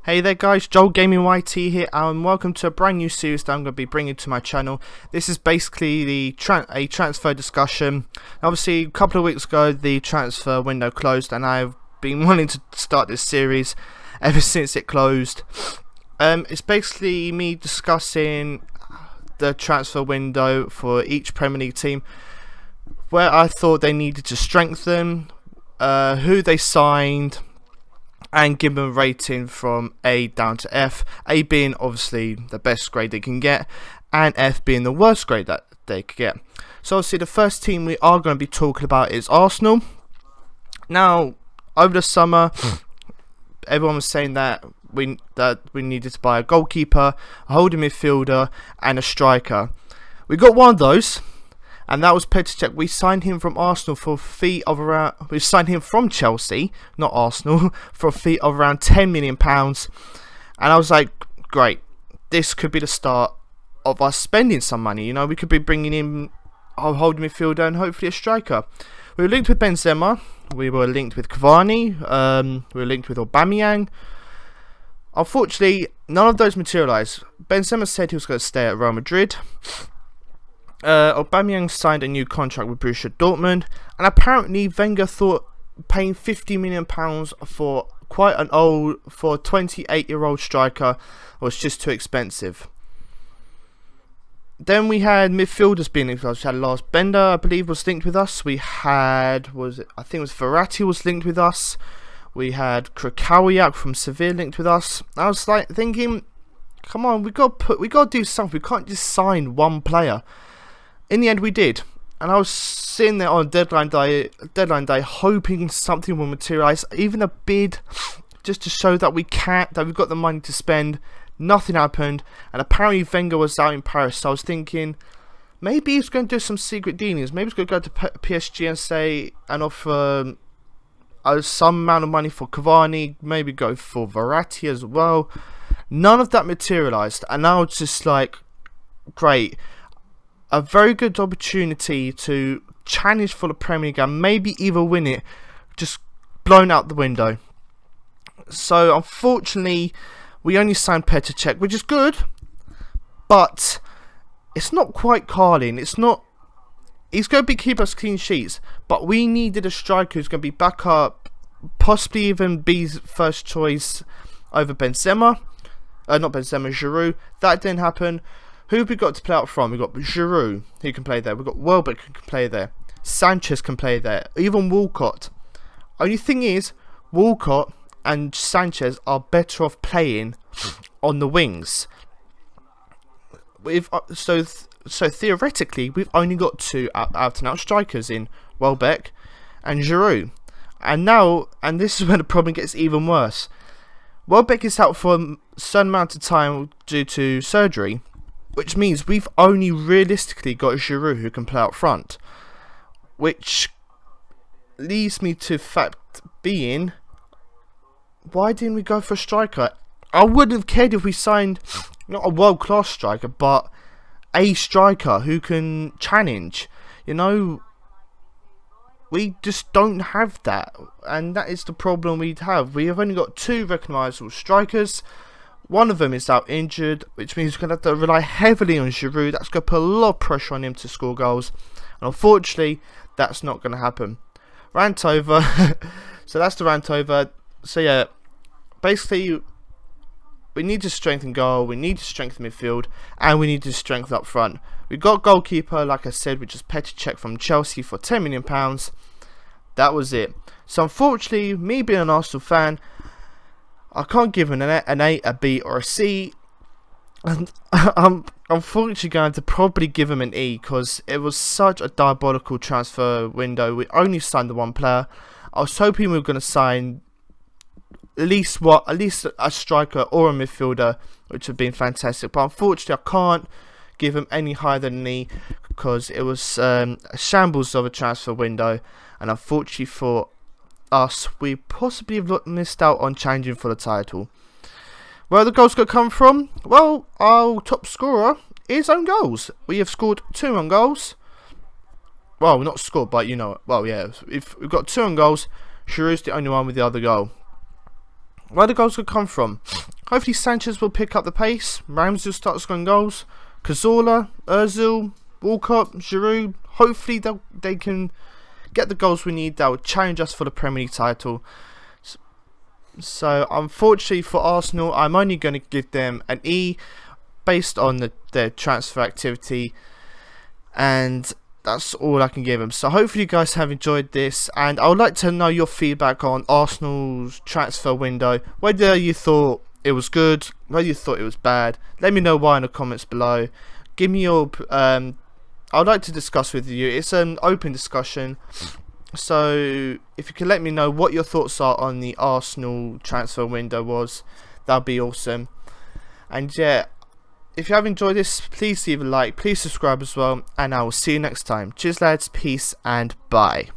Hey there guys, Joel Gaming YT here and welcome to a brand new series that I'm going to be bringing to my channel. This is basically a transfer discussion. Obviously a couple of weeks ago the transfer window closed and I've been wanting to start this series ever since it closed. It's basically me discussing the transfer window for each Premier League team, where I thought they needed to strengthen, who they signed, and give them a rating from A down to F. A being obviously the best grade they can get, and F being the worst grade that they could get. So obviously the first team we are going to be talking about is Arsenal. Now, over the summer, everyone was saying that we needed to buy a goalkeeper, a holding midfielder, and a striker. We got one of those, and that was Petr Cech. We signed him from Arsenal for a fee of around. We signed him from Chelsea, not Arsenal, for a fee of around £10 million. And I was like, great, this could be the start of us spending some money. You know, we could be bringing in a holding midfielder and hopefully a striker. We were linked with Benzema. We were linked with Cavani. We were linked with Aubameyang. Unfortunately, none of those materialised. Benzema said he was going to stay at Real Madrid. Aubameyang signed a new contract with Borussia Dortmund, and apparently Wenger thought paying £50 million for a 28-year-old striker was just too expensive. Then we had midfielders being linked with us. We had Lars Bender, I believe, was linked with us. We had, I think it was Verratti was linked with us. We had Krychowiak from Sevilla linked with us. I was like thinking, come on, we got to do something. We can't just sign one player. In the end, we did, and I was sitting there on deadline day, hoping something will materialise, even a bid, just to show that we've got the money to spend. Nothing happened, and apparently Wenger was out in Paris. So I was thinking, maybe he's going to do some secret dealings. Maybe he's going to go to PSG and say and offer some amount of money for Cavani. Maybe go for Verratti as well. None of that materialised, and I was just like, great. A very good opportunity to challenge for the Premier League and maybe even win it, just blown out the window. So unfortunately, we only signed Petr Cech, which is good, but it's not quite Carling. It's not. He's going to keep us clean sheets, but we needed a striker who's going to be back up, possibly even be first choice over Benzema. Not Benzema, Giroud. That didn't happen. Who have we got to play out from? We've got Giroud, who can play there. We've got Welbeck, who can play there. Sanchez can play there. Even Walcott. Only thing is, Walcott and Sanchez are better off playing on the wings. So theoretically, we've only got two out-and-out strikers in Welbeck and Giroud. And this is where the problem gets even worse. Welbeck is out for a certain amount of time due to surgery, which means we've only realistically got Giroud who can play out front. Which leads me to fact being, why didn't we go for a striker? I wouldn't have cared if we signed not a world-class striker, but a striker who can challenge. You know, we just don't have that, and that is the problem we have. We have only got two recognisable strikers. One of them is out injured, which means we're going to have to rely heavily on Giroud. That's going to put a lot of pressure on him to score goals. And unfortunately, that's not going to happen. Rant over. So that's the rant over. So yeah, basically, we need to strengthen goal, we need to strengthen midfield, and we need to strengthen up front. We got goalkeeper, like I said, which is Petr Cech from Chelsea for £10 million. That was it. So unfortunately, me being an Arsenal fan, I can't give an A, a B, or a C. And I'm unfortunately going to probably give him an E, because it was such a diabolical transfer window. We only signed the one player. I was hoping we were going to sign at least a striker or a midfielder, which would have been fantastic. But unfortunately, I can't give him any higher than an E, because it was a shambles of a transfer window. And unfortunately for us, we possibly have missed out on challenging for the title. Where are the goals going to come from? Well, our top scorer is own goals. We have scored 2 own goals. Well, not scored, but you know, well, yeah, if we've got 2 own goals, Giroud's the only one with the other goal. Where the goals could come from? hopefully Sanchez will pick up the pace, Ramsey will start scoring goals, Cazorla, Ozil, Walcott, Giroud, hopefully they can get the goals we need that will challenge us for the Premier League title. So unfortunately for Arsenal, I'm only going to give them an E based on their transfer activity, and that's all I can give them. So hopefully you guys have enjoyed this, and I would like to know your feedback on Arsenal's transfer window, whether you thought it was good, whether you thought it was bad. Let me know why in the comments below. Give me your I would like to discuss with you. It's an open discussion, so if you can let me know what your thoughts are on the Arsenal transfer window that'd be awesome. And yeah, if you have enjoyed this, please leave a like, please subscribe as well, and I will see you next time. Cheers lads, peace and bye.